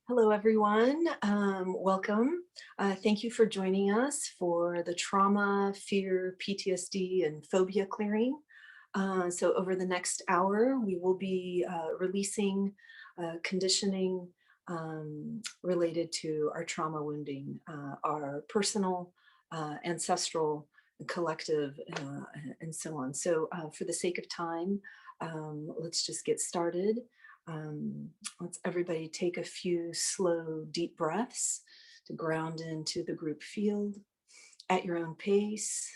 Hello, everyone. Welcome. Thank you for joining us for the trauma, fear, PTSD, and phobia clearing. So over the next hour, we will be releasing conditioning related to our trauma wounding, our personal, ancestral, collective, and so on. So for the sake of time, let's just get started. Let's everybody take a few slow, deep breaths to ground into the group field at your own pace.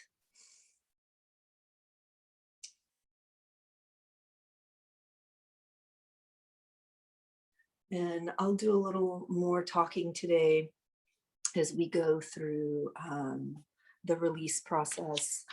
And I'll do a little more talking today as we go through the release process.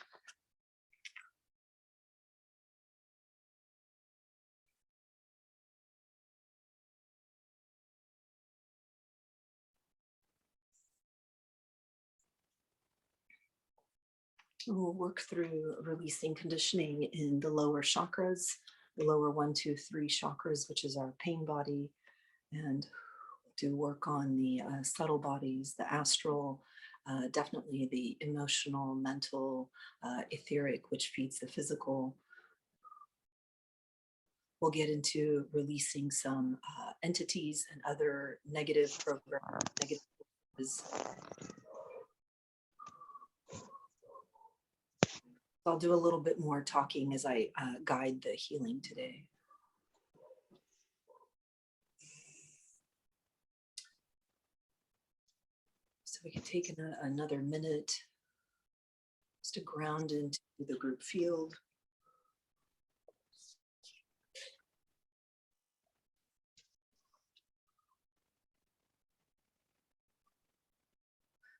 We'll work through releasing conditioning in the lower chakras, the lower 1, 2, 3 chakras, which is our pain body, and do work on the subtle bodies, the astral, definitely the emotional, mental, etheric, which feeds the physical. We'll get into releasing some entities and other negative programs, negative forces. I'll do a little bit more talking as I guide the healing today. So we can take another minute just to ground into the group field.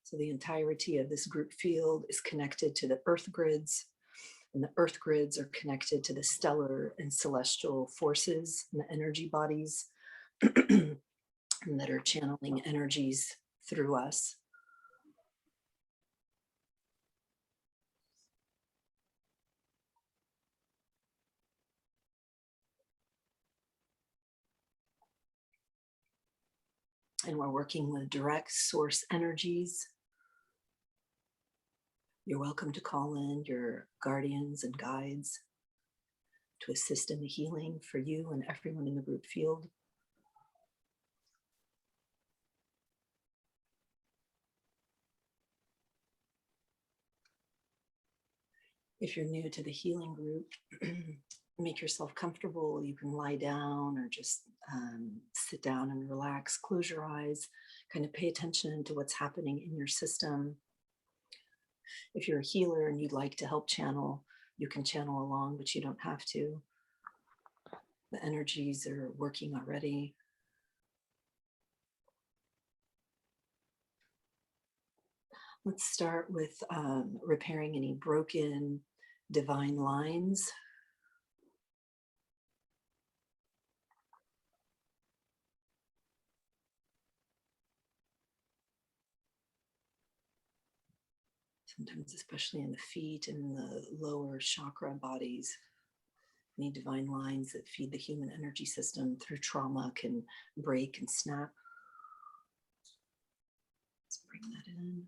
So the entirety of this group field is connected to the earth grids, and the earth grids are connected to the stellar and celestial forces and the energy bodies that are channeling energies through us. And we're working with direct source energies. You're welcome to call in your guardians and guides to assist in the healing for you and everyone in the group field. If you're new to the healing group, make yourself comfortable. You can lie down or just sit down and relax, close your eyes, kind of pay attention to what's happening in your system. If you're a healer and you'd like to help channel, you can channel along, but you don't have to. The energies are working already. Let's start with repairing any broken divine lines. Sometimes, especially in the feet and the lower chakra bodies, any divine lines that feed the human energy system through trauma can break and snap. Let's bring that in.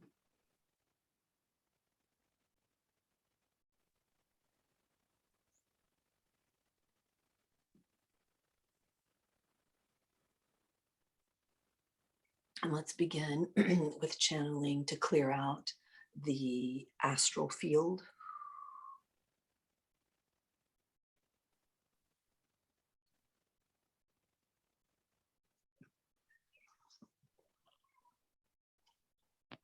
And let's begin with channeling to clear out the astral field.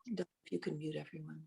If you can mute everyone.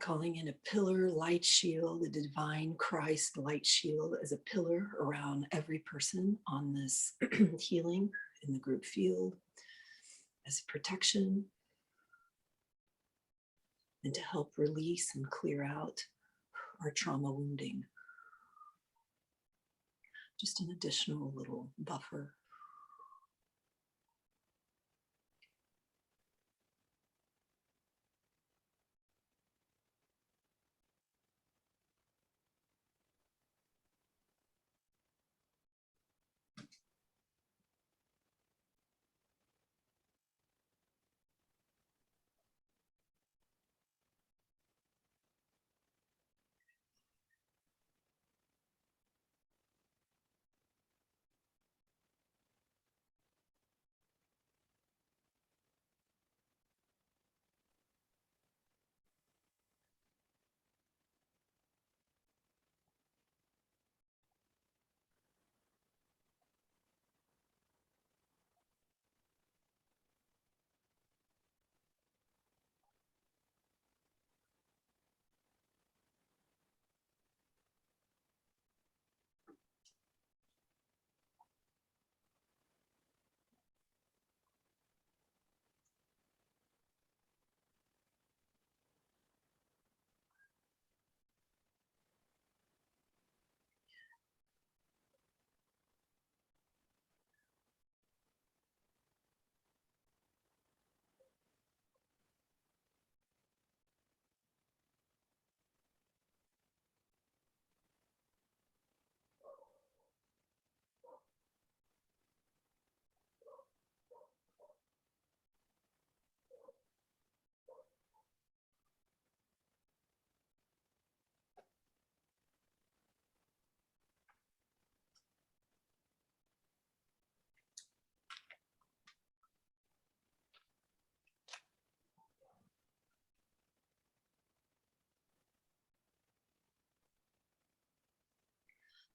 Calling in a pillar light shield, a divine Christ light shield as a pillar around every person on this healing in the group field as protection and to help release and clear out our trauma wounding. Just an additional little buffer.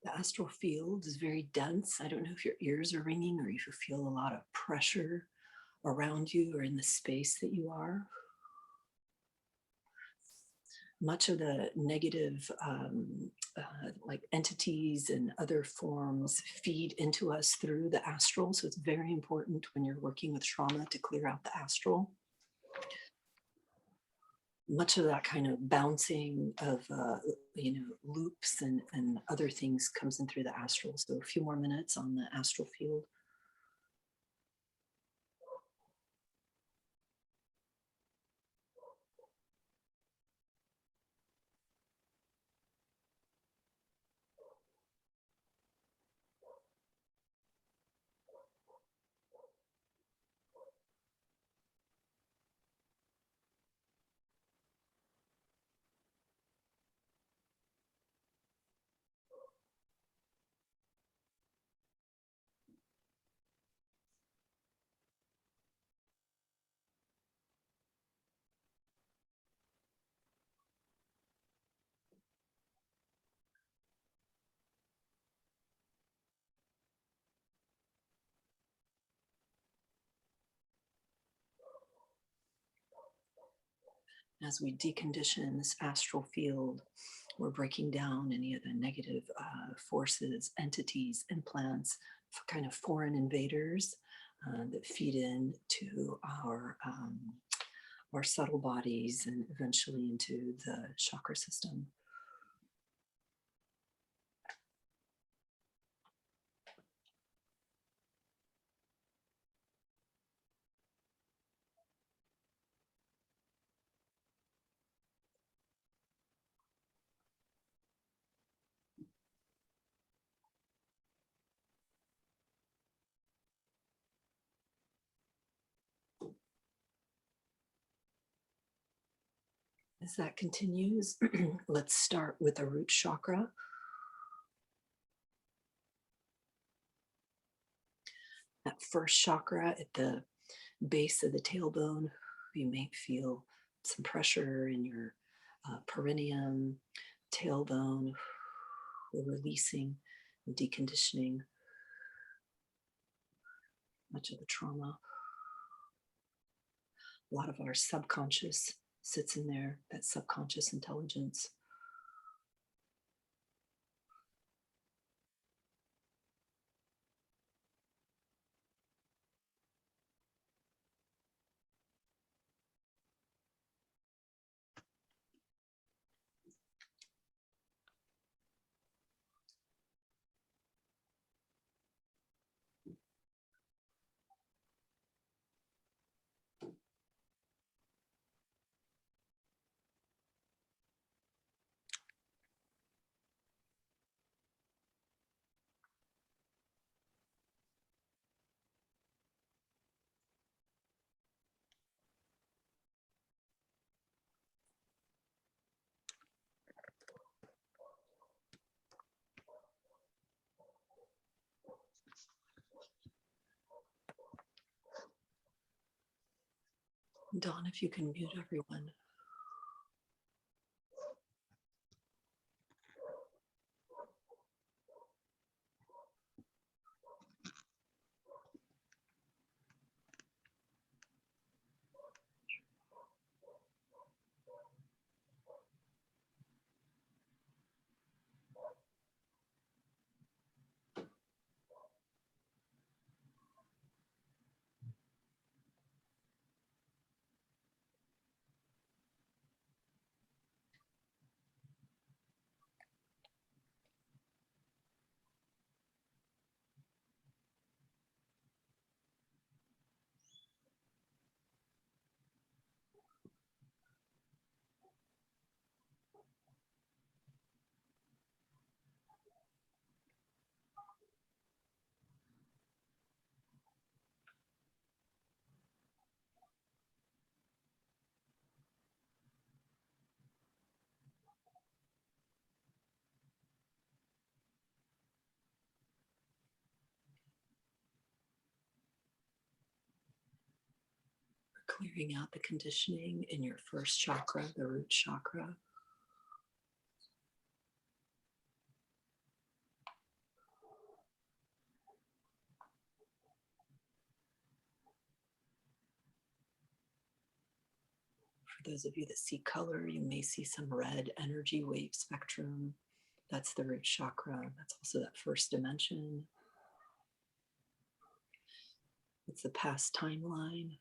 The astral field is very dense. I don't know if your ears are ringing or if you feel a lot of pressure around you or in the space that you are. Much of the negative like entities and other forms feed into us through the astral. So it's very important when you're working with trauma to clear out the astral. Much of that kind of bouncing of loops and other things comes in through the astral. So a few more minutes on the astral field. As we decondition this astral field, we're breaking down any of the negative forces, entities, implants, kind of foreign invaders that feed into our subtle bodies and eventually into the chakra system. As that continues, let's start with the root chakra. That first chakra at the base of the tailbone, you may feel some pressure in your perineum, tailbone. We're releasing and deconditioning much of the trauma. A lot of our subconscious sits in there, that subconscious intelligence. Dawn, if you can mute everyone. Clearing out the conditioning in your first chakra, the root chakra. For those of you that see color, you may see some red energy wave spectrum. That's the root chakra. That's also that first dimension. It's the past timeline.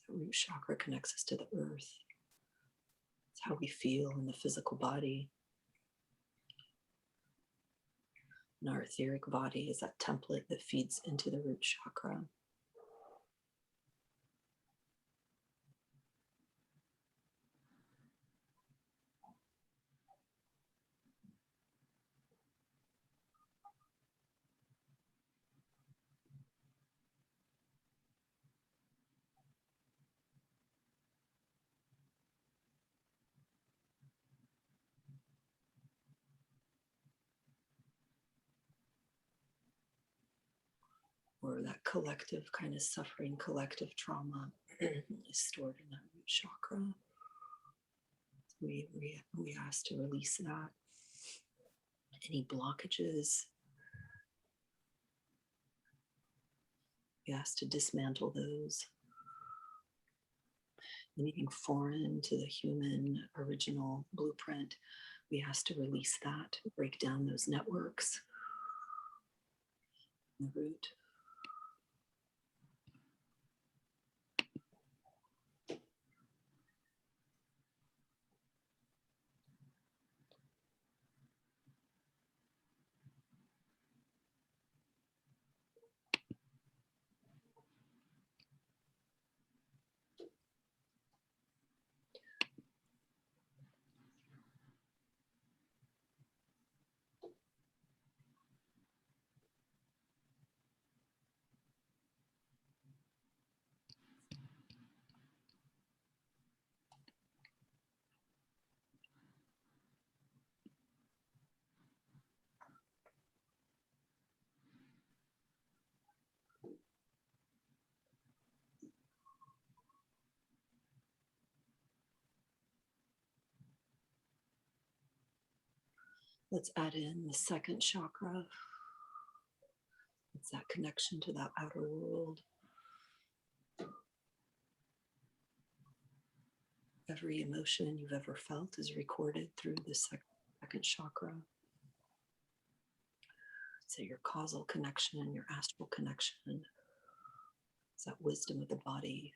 The root chakra connects us to the earth. It's how we feel in the physical body. And our etheric body is that template that feeds into the root chakra. Or that collective kind of suffering, collective trauma is stored in that root chakra. We ask to release that. Any blockages, we ask to dismantle those. Anything foreign to the human original blueprint, we ask to release that, break down those networks. The root. Let's add in the second chakra. It's that connection to that outer world. every emotion you've ever felt is recorded through the second chakra. So your causal connection and your astral connection is that wisdom of the body.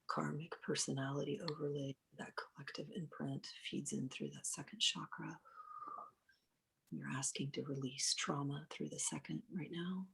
Karmic personality overlay, that collective imprint feeds in through that second chakra. You're asking to release trauma through the second right now.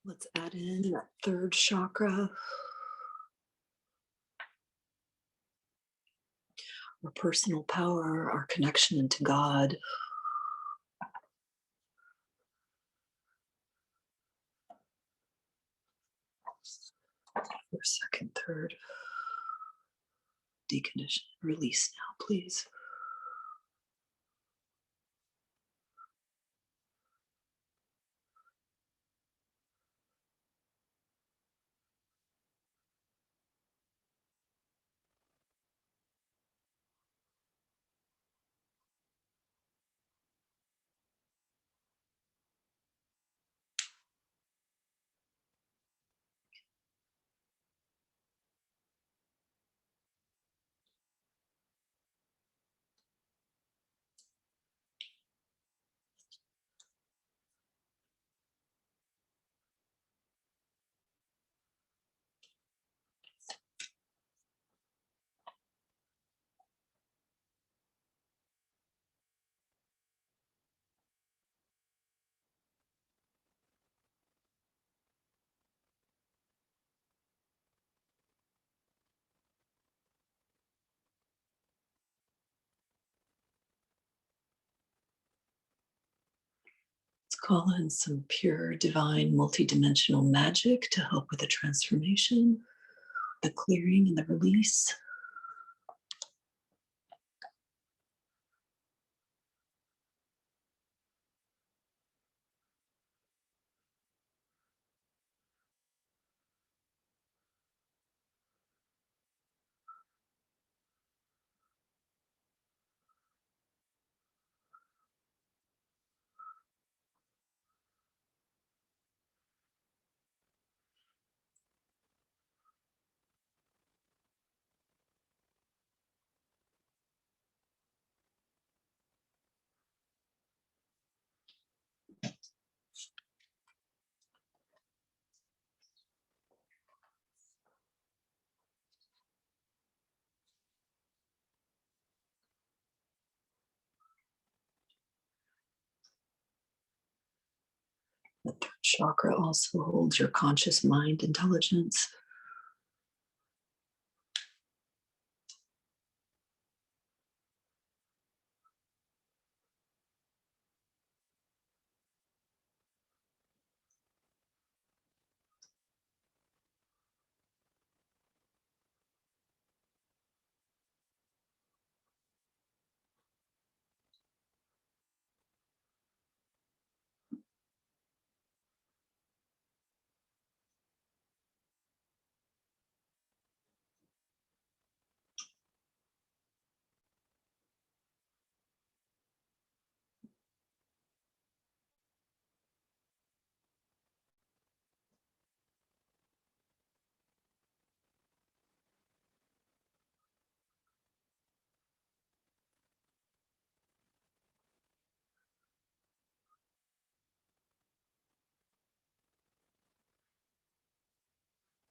Let's add in that third chakra, our personal power, our connection into God. First, second, third. Decondition. Release now, please. Let's call in some pure, divine, multidimensional magic to help with the transformation, the clearing, and the release. Chakra also holds your conscious mind intelligence.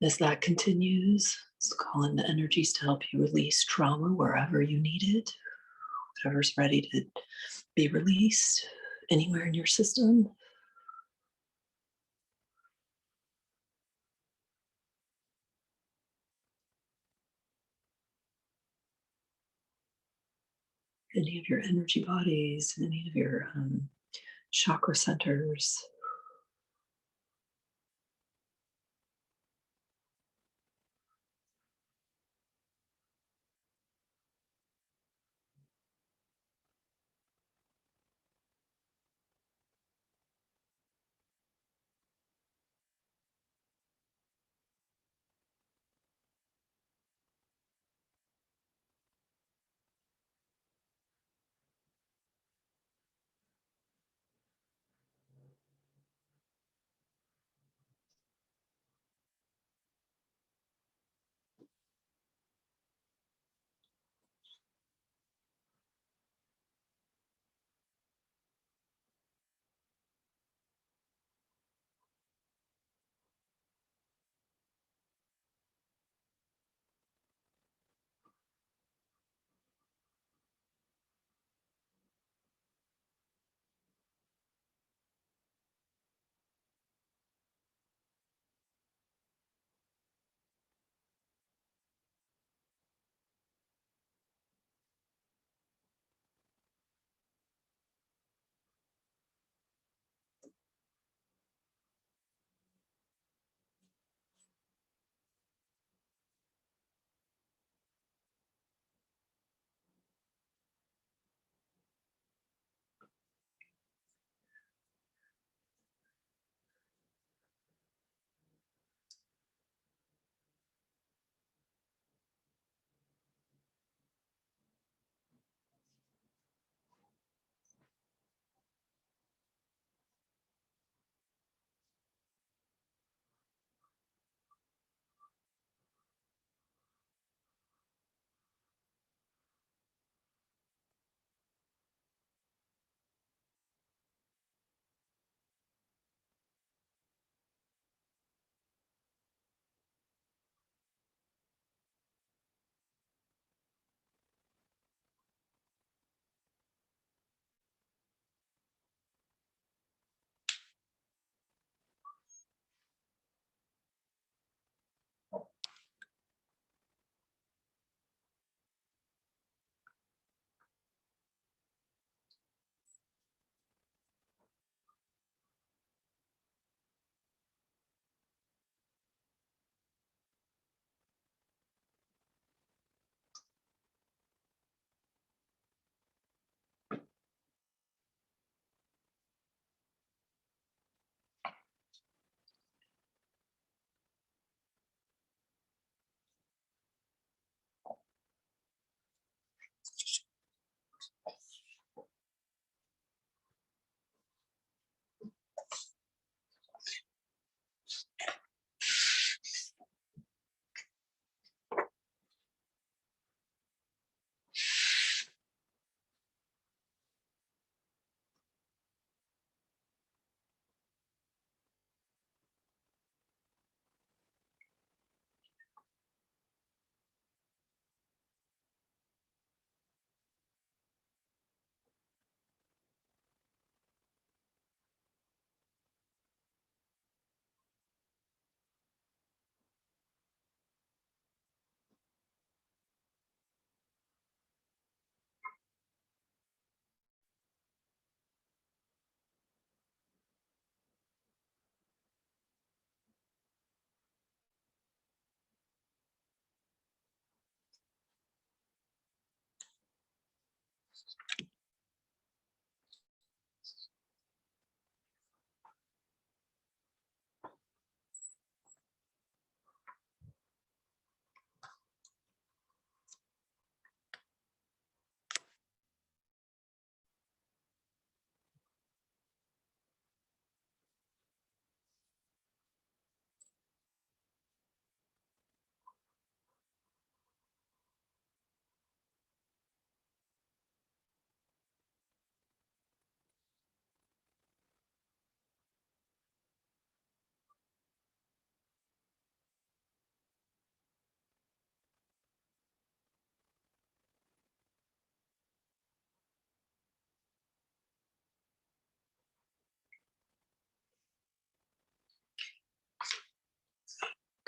As that continues, let's call in the energies to help you release trauma wherever you need it, whatever's ready to be released anywhere in your system. Any of your energy bodies, any of your chakra centers.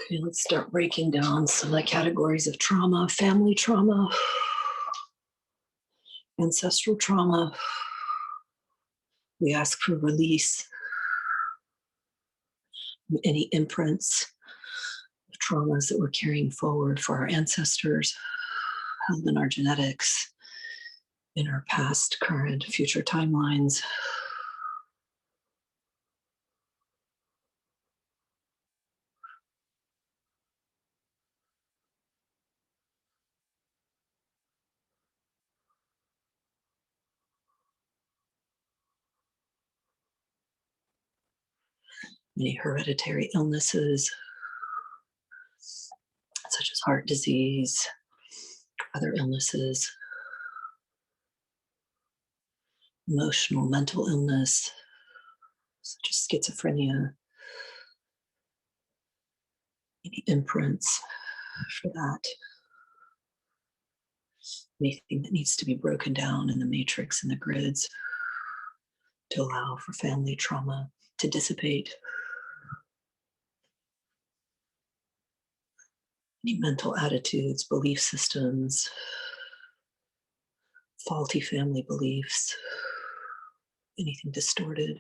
Okay, let's start breaking down some of the categories of trauma: family trauma, ancestral trauma. We ask for release from any imprints of traumas that we're carrying forward for our ancestors, held in our genetics, in our past, current, future timelines. Any hereditary illnesses, such as heart disease, other illnesses, emotional, mental illness, such as schizophrenia, any imprints for that, anything that needs to be broken down in the matrix and the grids to allow for family trauma to dissipate, any mental attitudes, belief systems, faulty family beliefs, anything distorted.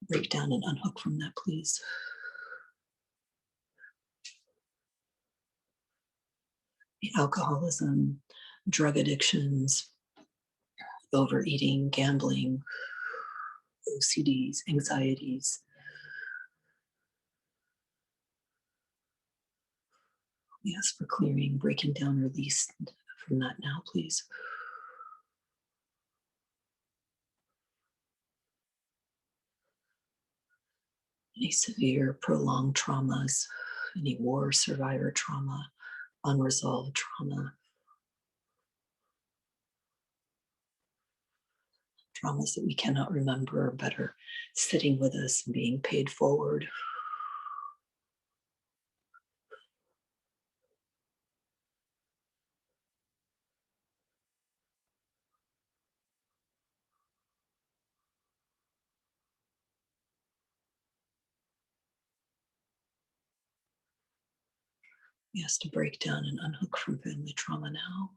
Break down and unhook from that, please. The alcoholism, drug addictions, overeating, gambling, OCDs, anxieties. We ask for clearing, breaking down, release from that now, please. Any severe, prolonged traumas, any war survivor trauma, unresolved trauma, traumas that we cannot remember but are sitting with us and being paid forward. We ask to break down and unhook from family trauma now.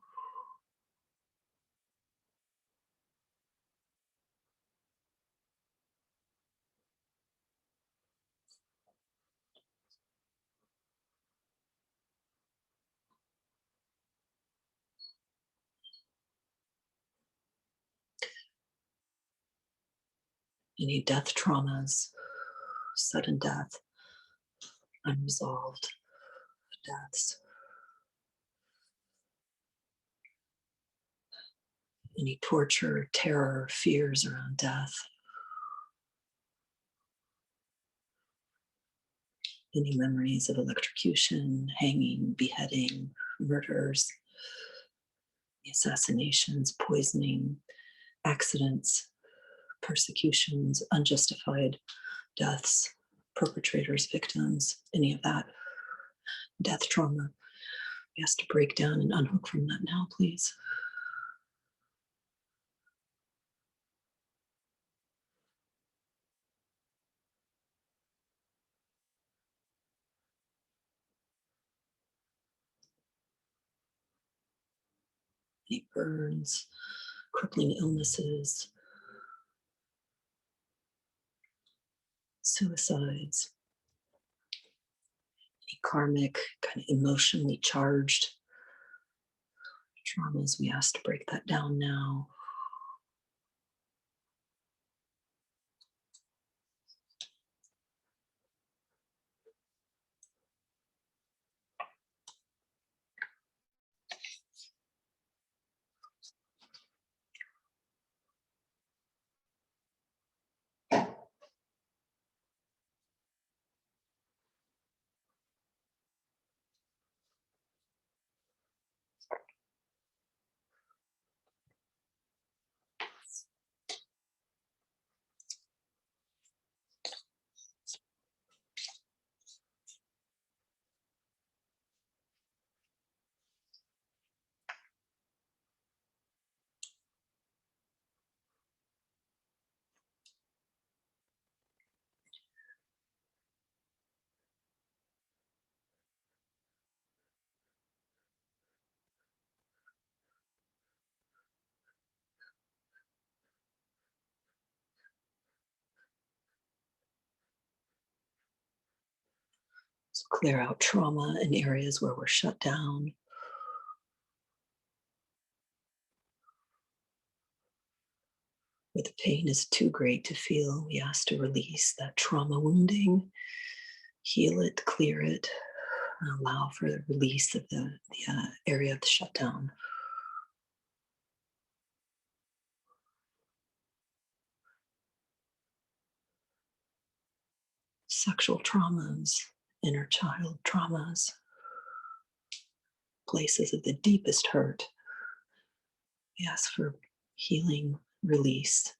Any death traumas, sudden death, unresolved deaths. Any torture, terror, fears around death. Any memories of electrocution, hanging, beheading, murders, assassinations, poisoning, accidents, persecutions, unjustified deaths, perpetrators, victims, any of that death trauma. We ask to break down and unhook from that now, please. Any burns, crippling illnesses, suicides, any karmic, kind of emotionally charged traumas. We ask to break that down now. So clear out trauma in areas where we're shut down. Where the pain is too great to feel, we ask to release that trauma wounding, heal it, clear it, and allow for the release of the area of the shutdown. Sexual traumas, inner child traumas, places of the deepest hurt. We ask for healing, release.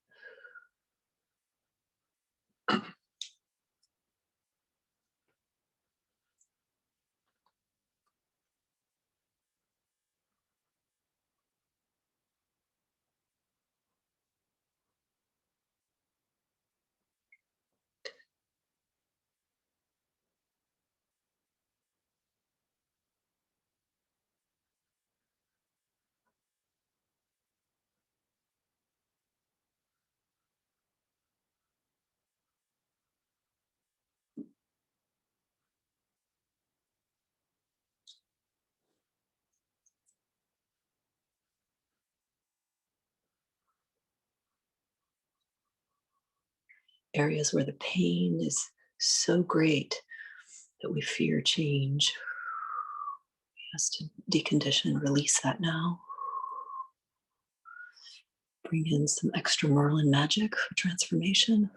Areas where the pain is so great that we fear change. We ask to decondition, release that now. Bring in some extra Merlin magic for transformation.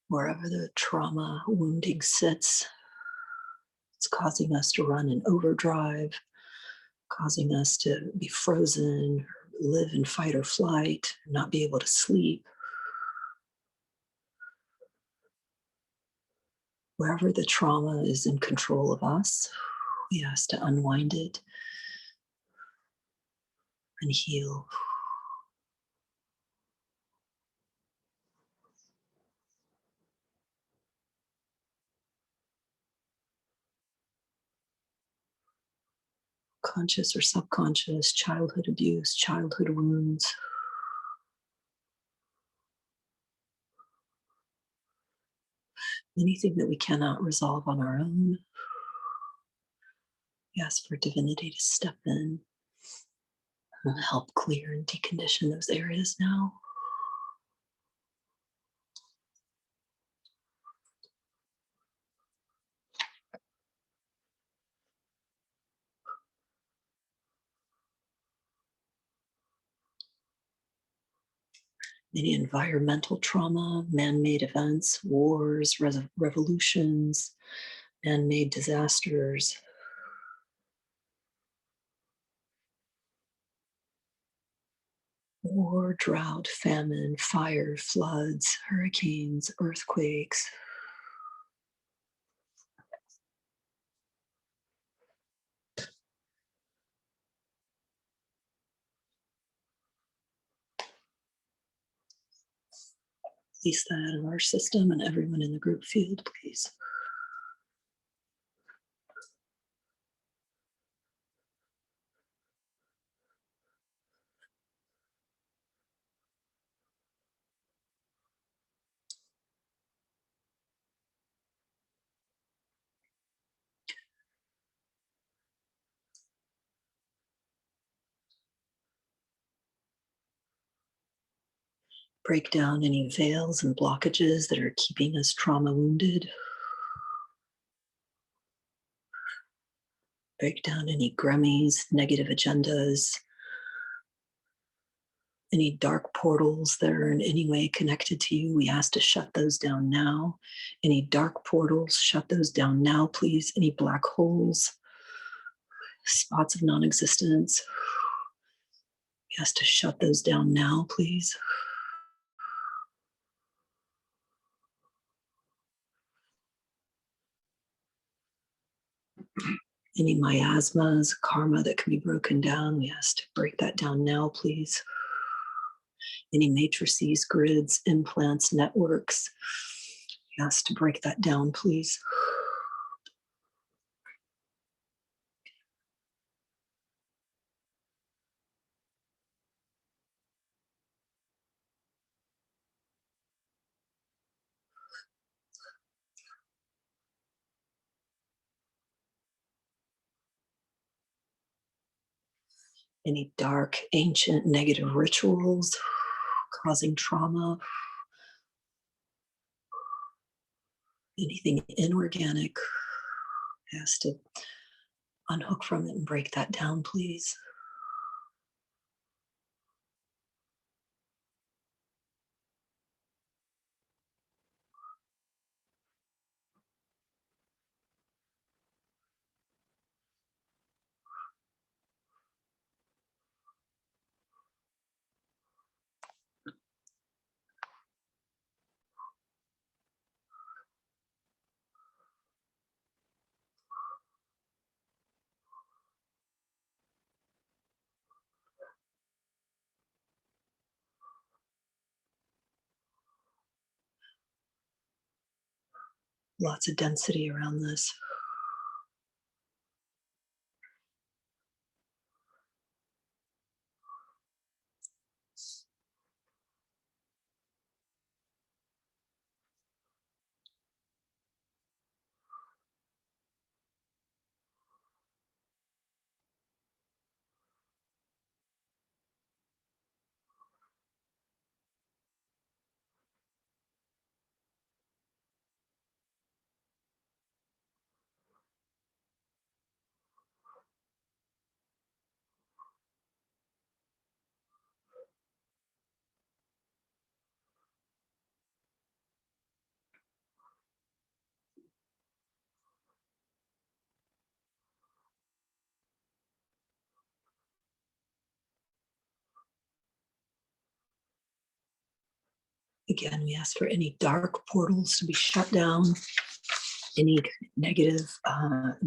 Wherever the trauma wounding sits, it's causing us to run in overdrive, causing us to be frozen, live in fight or flight, not be able to sleep. Wherever the trauma is in control of us, we ask to unwind it and heal. Conscious or subconscious, childhood abuse, childhood wounds. Anything that we cannot resolve on our own. We ask for divinity to step in and help clear and decondition those areas now. Any environmental trauma, man-made events, wars, revolutions, man-made disasters. War, drought, famine, fire, floods, hurricanes, earthquakes. Release that out of our system and everyone in the group field, please. Break down any veils and blockages that are keeping us trauma wounded. Break down any grummies, negative agendas, any dark portals that are in any way connected to you. We ask to shut those down now. Any dark portals, shut those down now, please. Any black holes, spots of non-existence, we ask to shut those down now, please. Any miasmas, karma that can be broken down, we ask to break that down now, please. Any matrices, grids, implants, networks, we ask to break that down, please. Any dark, ancient, negative rituals causing trauma, anything inorganic, has to unhook from it and break that down, please. Lots of density around this. Again, we ask for any dark portals to be shut down, any negative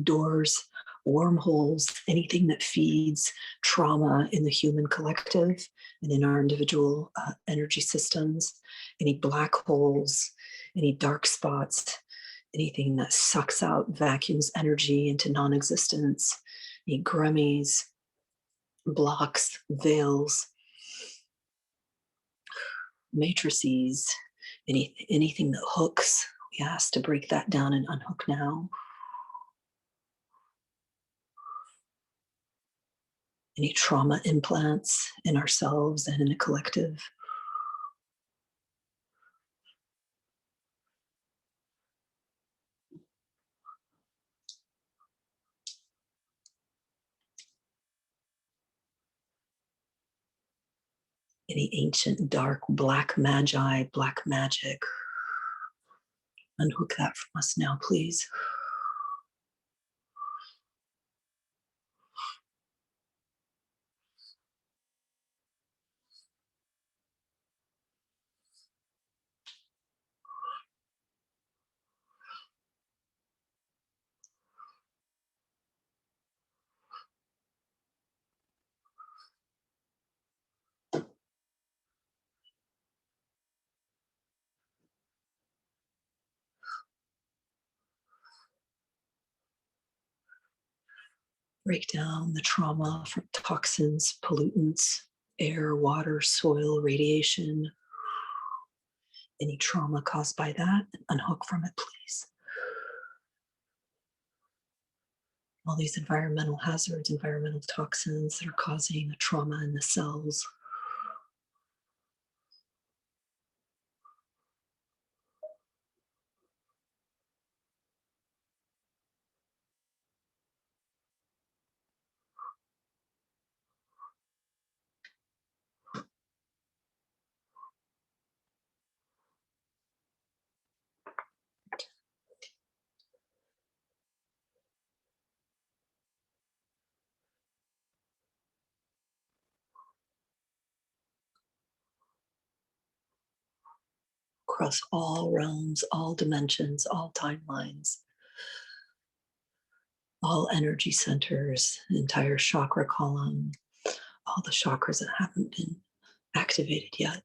doors, wormholes, anything that feeds trauma in the human collective and in our individual energy systems, any black holes, any dark spots, anything that sucks out, vacuums energy into non-existence, any grummies, blocks, veils, matrices, anything that hooks, we ask to break that down and unhook now. Any trauma implants in ourselves and in the collective. Any ancient, dark, black magi, black magic. Unhook that from us now, please. Break down the trauma from toxins, pollutants, air, water, soil, radiation, any trauma caused by that, and unhook from it, please. All these environmental hazards, environmental toxins that are causing a trauma in the cells. Across all realms, all dimensions, all timelines, all energy centers, entire chakra column, all the chakras that haven't been activated yet.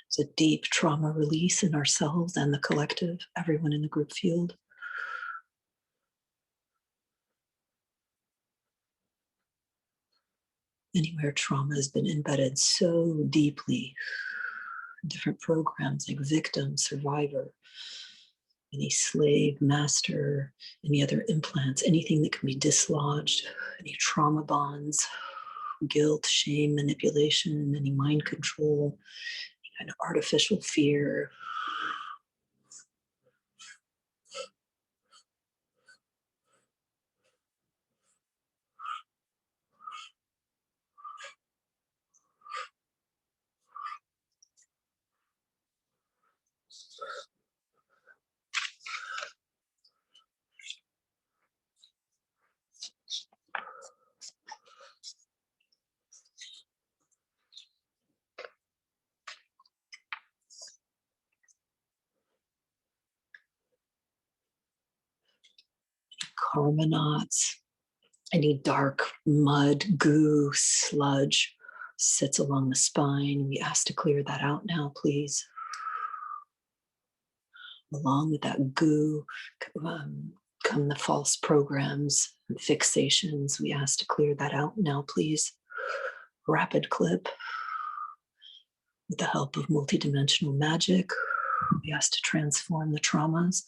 It's a deep trauma release in ourselves and the collective, everyone in the group field. Anywhere trauma has been embedded so deeply, different programs like victim, survivor, any slave, master, any other implants, anything that can be dislodged, any trauma bonds, guilt, shame, manipulation, any mind control, any kind of artificial fear. Karma knots, any dark mud, goo, sludge sits along the spine. We ask to clear that out now, please. Along with that goo come the false programs and fixations. We ask to clear that out now, please. Rapid clip with the help of multidimensional magic. We ask to transform the traumas.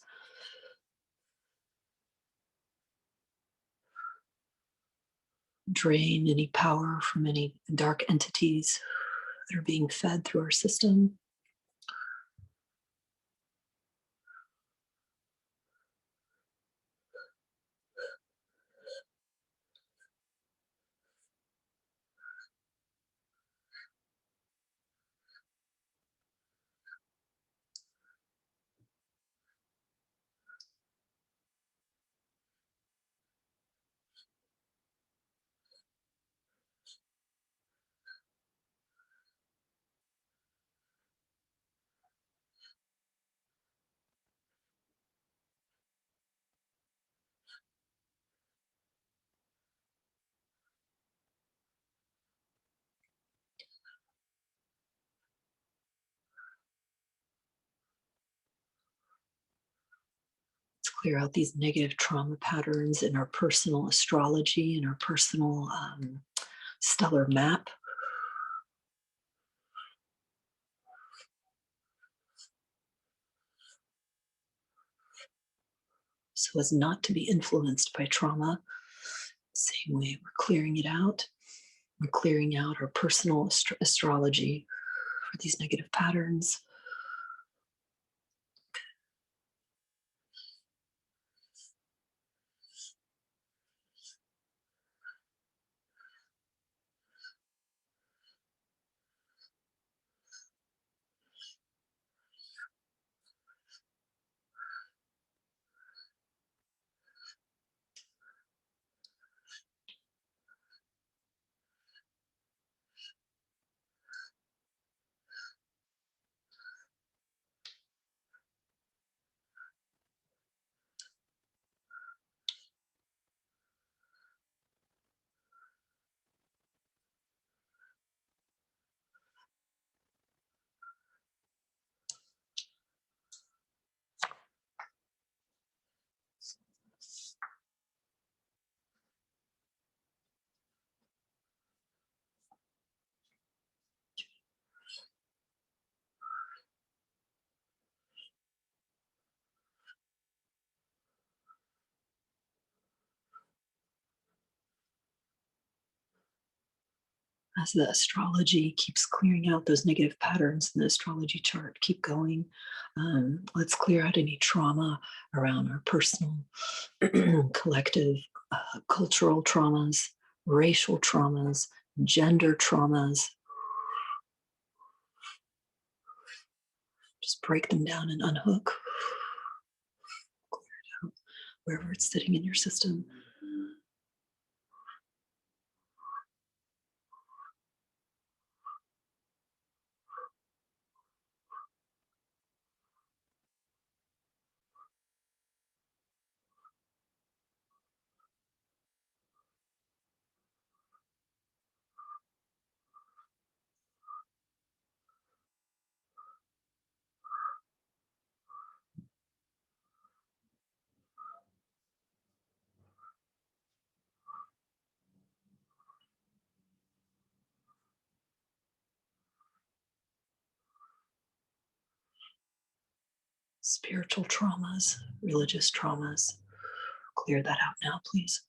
Drain any power from any dark entities that are being fed through our system. Let's clear out these negative trauma patterns in our personal astrology and our personal stellar map. So as not to be influenced by trauma. Same way, we're clearing it out. We're clearing out our personal astrology for these negative patterns. As the astrology keeps clearing out those negative patterns in the astrology chart, keep going. Let's clear out any trauma around our personal, collective, cultural traumas, racial traumas, gender traumas. Just break them down and unhook. Clear it out wherever it's sitting in your system. Spiritual traumas, religious traumas. Clear that out now, please.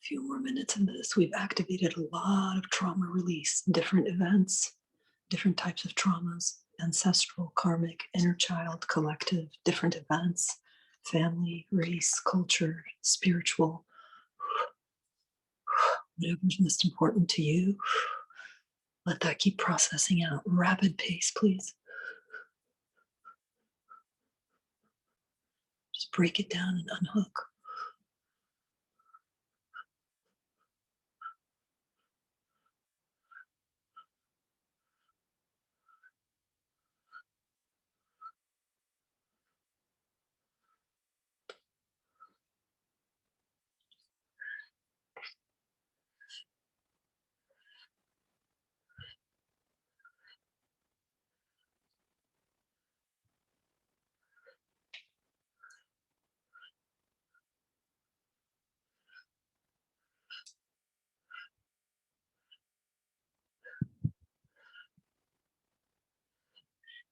Few more minutes in this, we've activated a lot of trauma release, different events, different types of traumas, ancestral, karmic, inner child, collective, different events, family, race, culture, spiritual, whatever's most important to you. Let that keep processing out. Rapid pace, please. Just break it down and unhook.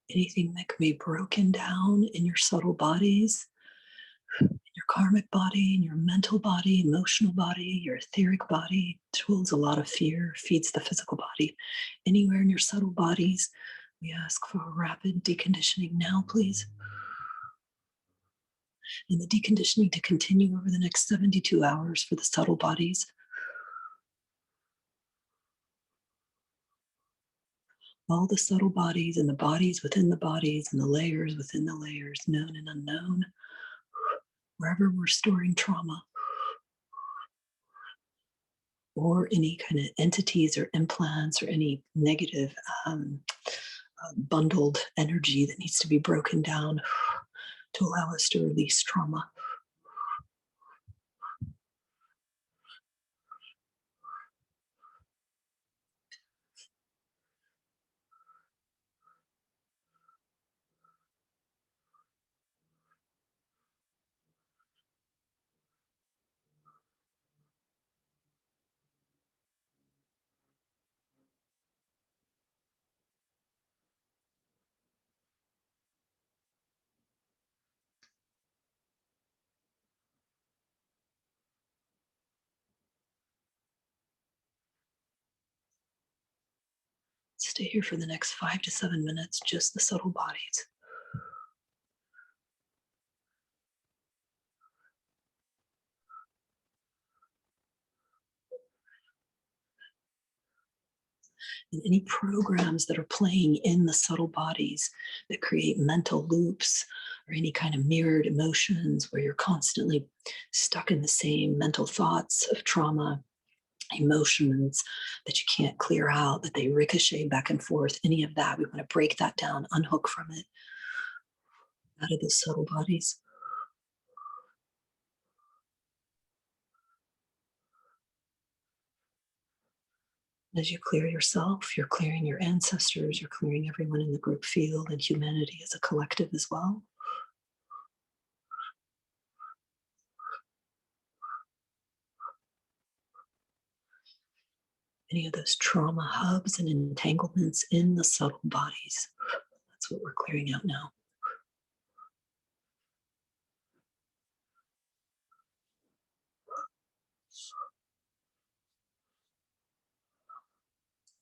Anything that can be broken down in your subtle bodies, your karmic body, and your mental body, emotional body, your etheric body, holds a lot of fear, feeds the physical body. Anywhere in your subtle bodies, we ask for a rapid deconditioning now, please. And the deconditioning to continue over the next 72 hours for the subtle bodies. All the subtle bodies and the bodies within the bodies and the layers within the layers, known and unknown, wherever we're storing trauma. or any kind of entities or implants or any negative bundled energy that needs to be broken down to allow us to release trauma. Stay here for the next 5 to 7 minutes, just the subtle bodies. And any programs that are playing in the subtle bodies that create mental loops or any kind of mirrored emotions where you're constantly stuck in the same mental thoughts of trauma, emotions that you can't clear out, that they ricochet back and forth, any of that, we want to break that down, unhook from it, out of the subtle bodies. As you clear yourself, you're clearing your ancestors, you're clearing everyone in the group field and humanity as a collective as well. Any of those trauma hubs and entanglements in the subtle bodies. That's what we're clearing out now.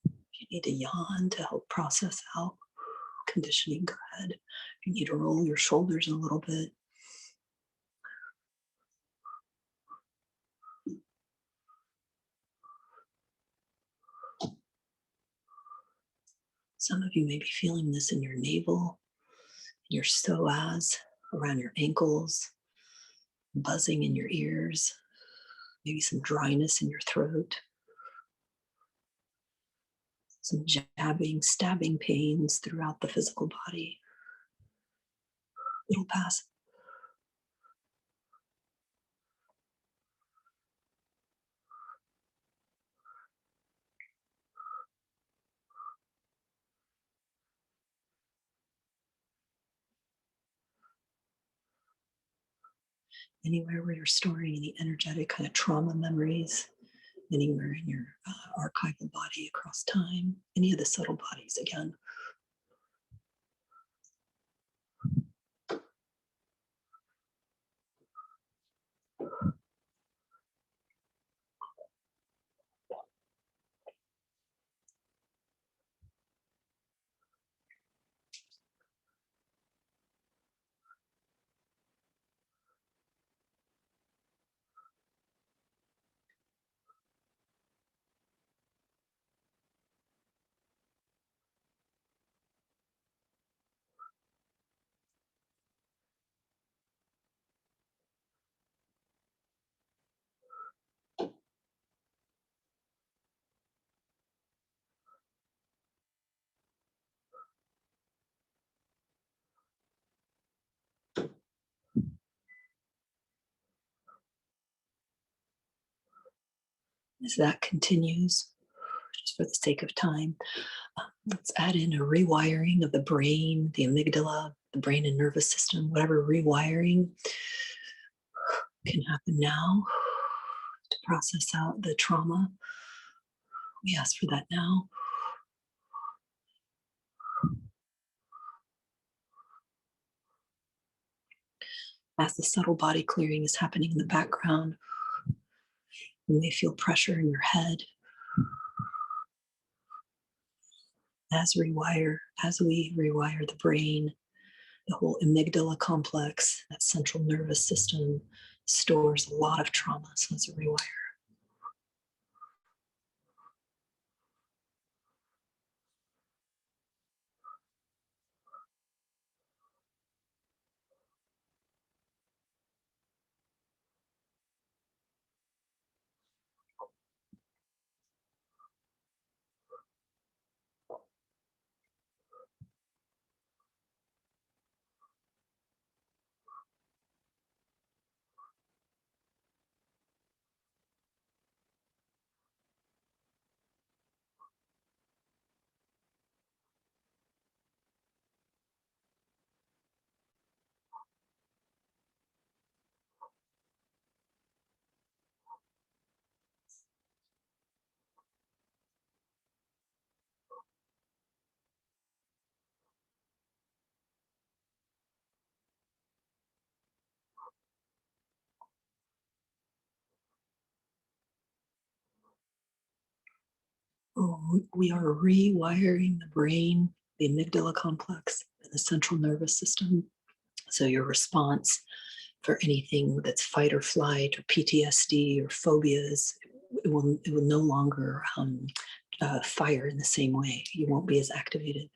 If you need to yawn to help process out conditioning, go ahead. If you need to roll your shoulders a little bit. Some of you may be feeling this in your navel, in your psoas, around your ankles, buzzing in your ears, maybe some dryness in your throat, some jabbing, stabbing pains throughout the physical body. It'll pass. Anywhere where you're storing any energetic kind of trauma memories, anywhere in your archival body across time, any of the subtle bodies again. As that continues, just for the sake of time, let's add in a rewiring of the brain, the amygdala, the brain and nervous system, whatever rewiring can happen now to process out the trauma. We ask for that now. As the subtle body clearing is happening in the background, you may feel pressure in your head. As we rewire the brain, the whole amygdala complex, that central nervous system, stores a lot of trauma. So it's a rewire. We are rewiring the brain, the amygdala complex, and the central nervous system. So your response for anything that's fight or flight or PTSD or phobias, it will no longer fire in the same way. You won't be as activated.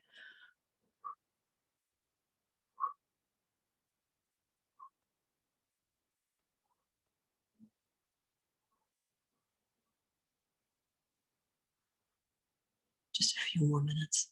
Just a few more minutes.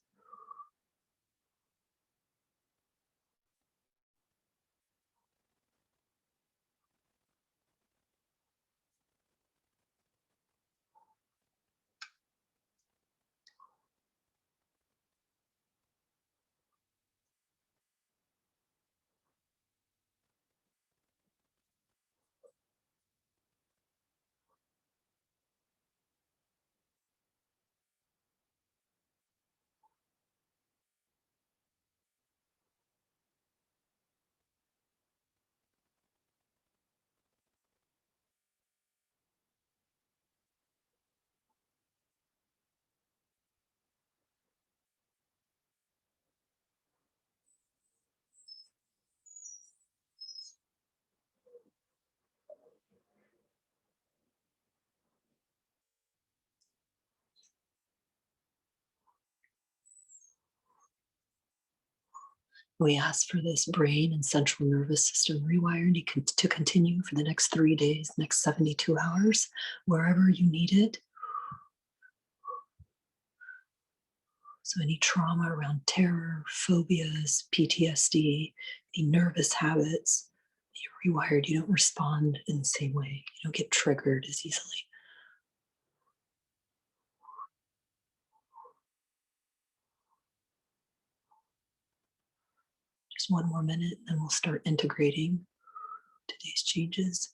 We ask for this brain and central nervous system rewiring to continue for the next 3 days, next 72 hours, wherever you need it. So any trauma around terror, phobias, PTSD, any nervous habits, you're rewired. You don't respond in the same way. You don't get triggered as easily. Just one more minute, and then we'll start integrating today's changes.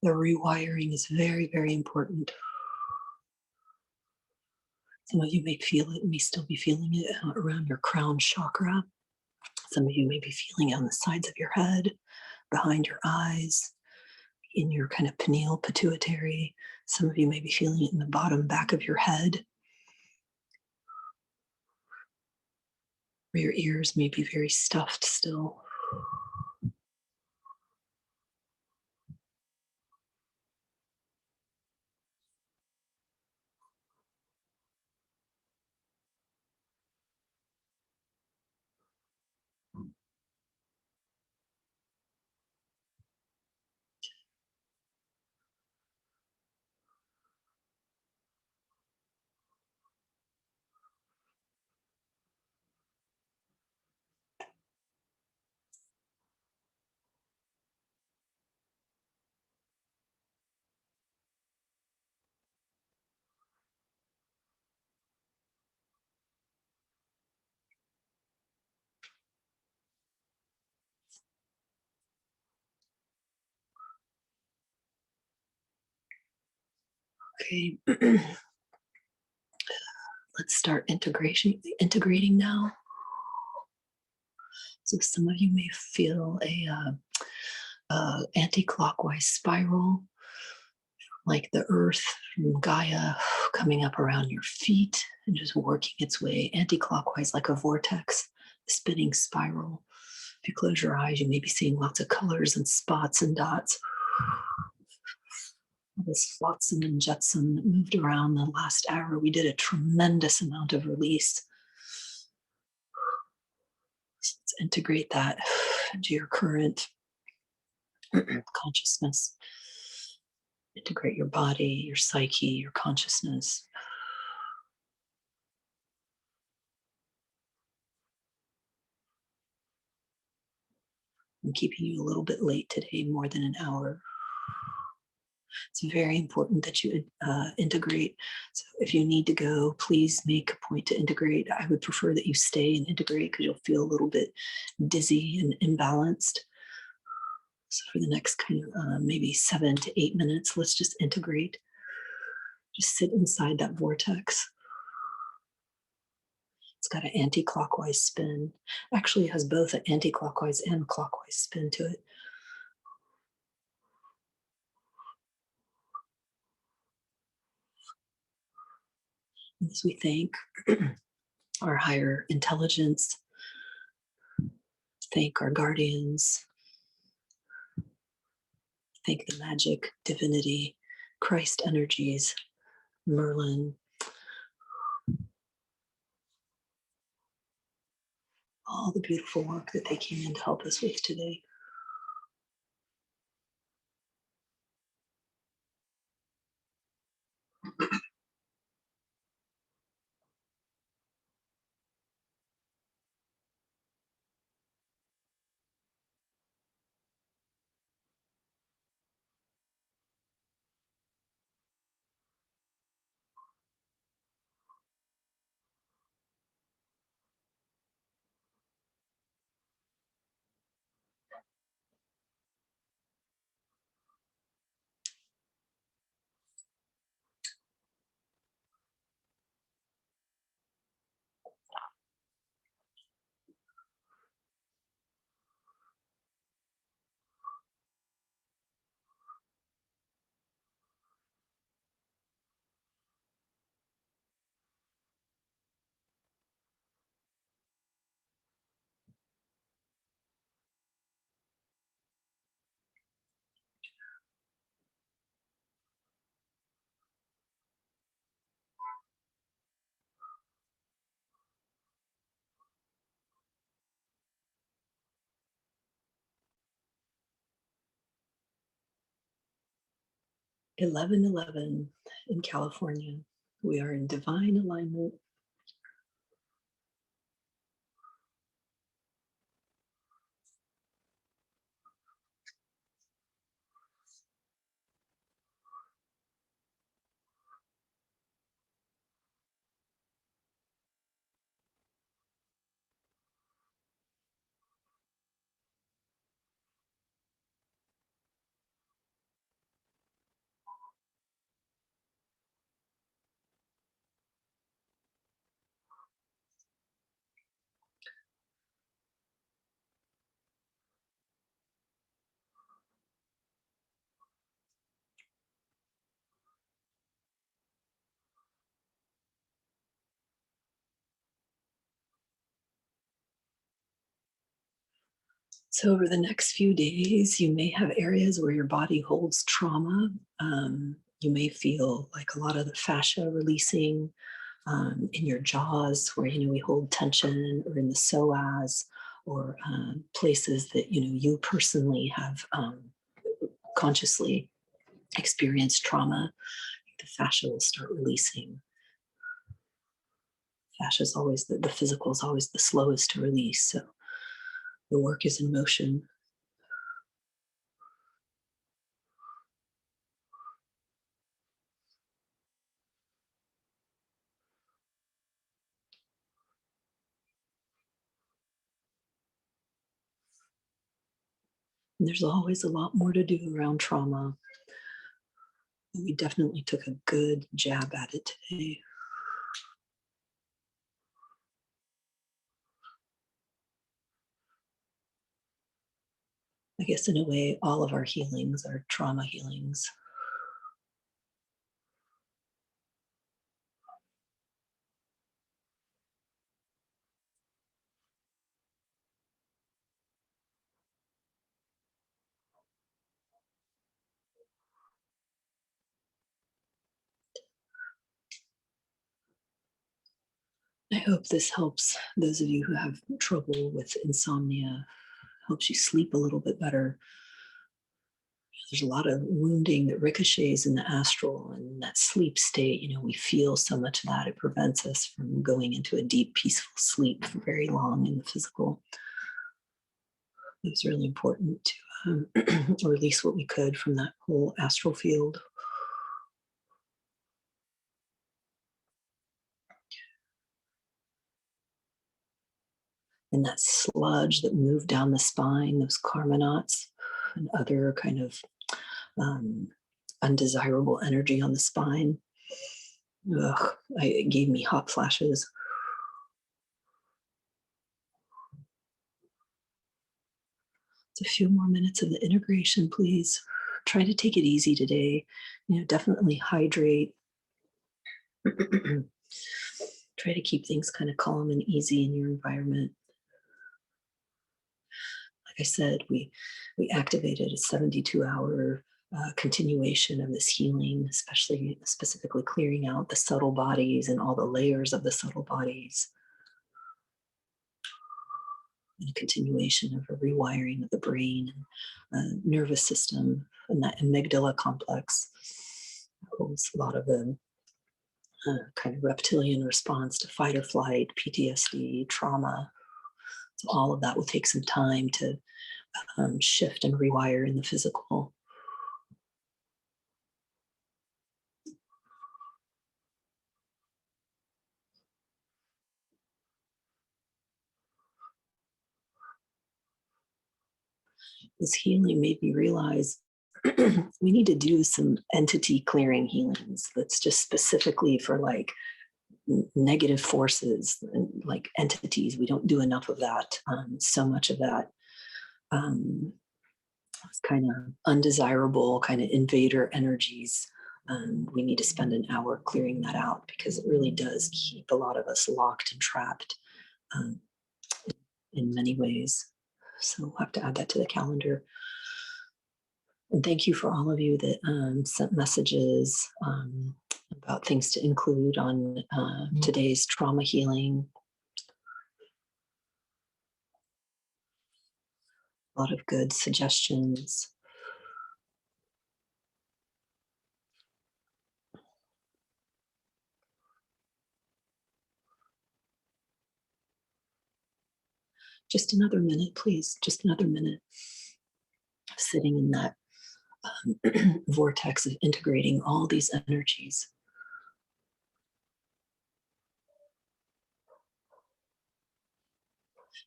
The rewiring is very, very important. Some of you may feel it, may still be feeling it around your crown chakra. Some of you may be feeling it on the sides of your head, behind your eyes, in your kind of pineal pituitary. Some of you may be feeling it in the bottom back of your head, where your ears may be very stuffed still. Okay, let's start integrating now. So some of you may feel a anti-clockwise spiral, like the earth from Gaia coming up around your feet and just working its way anti-clockwise like a vortex spinning spiral. If you close your eyes, you may be seeing lots of colors and spots and dots. This flotsam and jetsam that moved around the last hour. We did a tremendous amount of release. So let's integrate that into your current consciousness. Integrate your body, your psyche, your consciousness. I'm keeping you a little bit late today, more than an hour. It's very important that you integrate. So if you need to go, please make a point to integrate. I would prefer that you stay and integrate because you'll feel a little bit dizzy and imbalanced. So for the next kind of maybe 7 to 8 minutes, let's just integrate. Just sit inside that vortex. It's got an anti-clockwise spin. Actually, it has both an anti-clockwise and clockwise spin to it. As we thank our higher intelligence, thank our guardians, thank the magic, divinity, Christ energies, Merlin, all the beautiful work that they came in to help us with today. (11:11) in California. We are in divine alignment. So over the next few days, you may have areas where your body holds trauma. You may feel like a lot of the fascia releasing in your jaws, where we hold tension, or in the psoas, or places that you personally have consciously experienced trauma. The fascia will start releasing. Fascia is always the physical is always the slowest to release. So the work is in motion. And there's always a lot more to do around trauma. We definitely took a good jab at it today. I guess in a way, all of our healings are trauma healings. I hope this helps those of you who have trouble with insomnia, helps you sleep a little bit better. There's a lot of wounding that ricochets in the astral, and that sleep state, we feel so much of that. It prevents us from going into a deep, peaceful sleep for very long in the physical. It was really important to release what we could from that whole astral field. And that sludge that moved down the spine, those karma knots and other kind of undesirable energy on the spine. It gave me hot flashes. It's a few more minutes of the integration, please. Try to take it easy today. Definitely hydrate. Try to keep things kind of calm and easy in your environment. Like I said, we activated a 72-hour continuation of this healing, specifically clearing out the subtle bodies and all the layers of the subtle bodies. And a continuation of a rewiring of the brain and nervous system, and that amygdala complex holds a lot of the kind of reptilian response to fight or flight, PTSD, trauma. So all of that will take some time to shift and rewire in the physical. This healing made me realize we need to do some entity clearing healings that's just specifically for like negative forces and like entities. We don't do enough of that. So much of that kind of undesirable kind of invader energies. We need to spend an hour clearing that out because it really does keep a lot of us locked and trapped in many ways. So we'll have to add that to the calendar. And thank you for all of you that sent messages about things to include on today's trauma healing. A lot of good suggestions. Just another minute, please. Just another minute. Sitting in that vortex of integrating all these energies.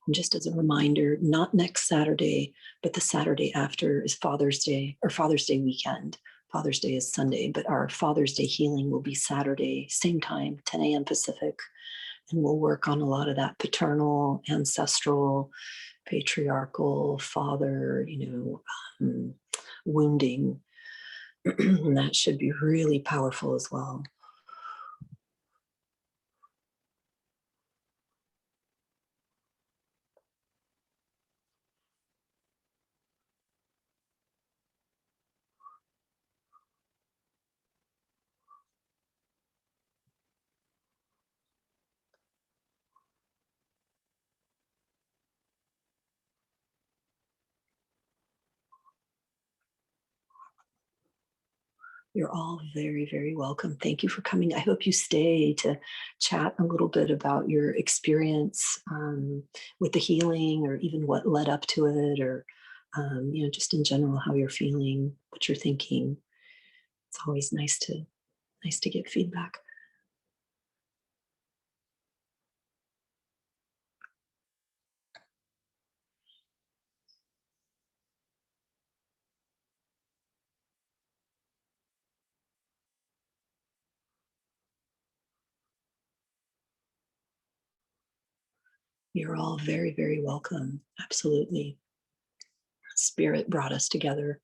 And just as a reminder, not next Saturday, but the Saturday after is Father's Day, or Father's Day weekend. Father's Day is Sunday, but our Father's Day healing will be Saturday, same time, 10 a.m. Pacific. And we'll work on a lot of that paternal, ancestral, patriarchal, father, wounding. And that should be really powerful as well. You're all very, very welcome. Thank you for coming. I hope you stay to chat a little bit about your experience with the healing, or even what led up to it, or just in general how you're feeling, what you're thinking. It's always nice to get feedback. You're all very, very welcome. Absolutely. Spirit brought us together.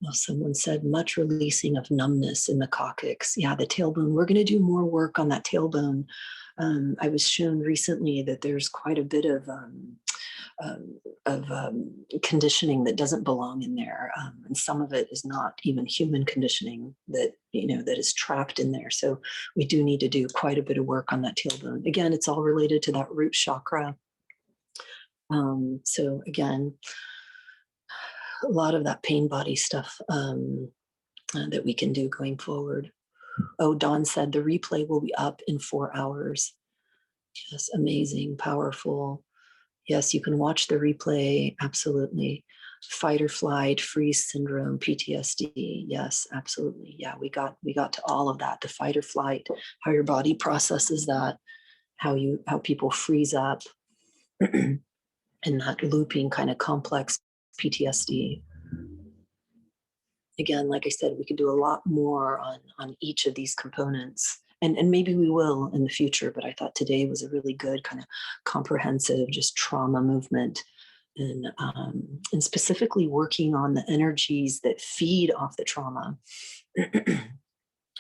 Well, someone said much releasing of numbness in the coccyx. Yeah, the tailbone. We're going to do more work on that tailbone. I was shown recently that there's quite a bit of conditioning that doesn't belong in there, and some of it is not even human conditioning that that is trapped in there. So we do need to do quite a bit of work on that tailbone. Again, it's all related to that root chakra. So again, a lot of that pain body stuff that we can do going forward. Oh, Dawn said the replay will be up in 4 hours. Yes, amazing, powerful. Yes, you can watch the replay. Absolutely. Fight or flight, freeze syndrome, PTSD. Yes, absolutely. Yeah, we got to all of that. The fight or flight, how your body processes that, how people freeze up, and that looping kind of complex PTSD. Again, like I said, we could do a lot more on each of these components. And maybe we will in the future, but I thought today was a really good kind of comprehensive, just trauma movement, and specifically working on the energies that feed off the trauma.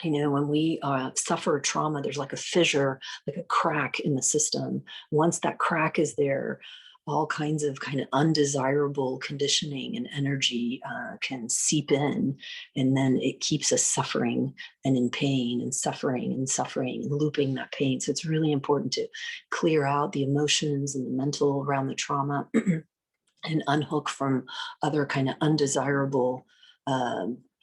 When we suffer trauma, there's like a fissure, like a crack in the system. Once that crack is there, all kinds of kind of undesirable conditioning and energy can seep in, and then it keeps us suffering and in pain and suffering and looping that pain. So it's really important to clear out the emotions and the mental around the trauma and unhook from other kind of undesirable,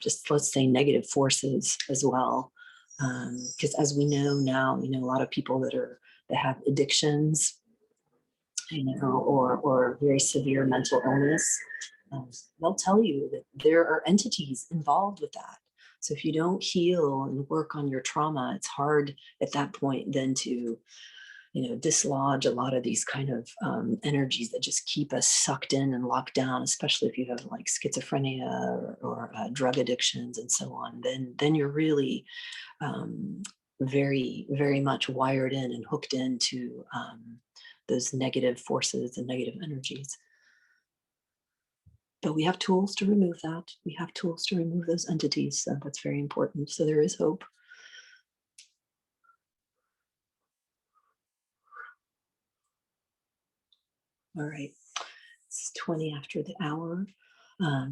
just let's say negative forces as well. Because as we know now, a lot of people that have addictions, or very severe mental illness, they'll tell you that there are entities involved with that. So if you don't heal and work on your trauma, it's hard at that point then to, dislodge a lot of these kind of energies that just keep us sucked in and locked down, especially if you have like schizophrenia or drug addictions and so on. Then you're really very, very much wired in and hooked into those negative forces and negative energies. But we have tools to remove that. We have tools to remove those entities. So that's very important. So there is hope. All right. It's 20 after the hour.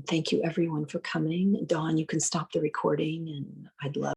Thank you everyone for coming. Dawn, you can stop the recording, and I'd love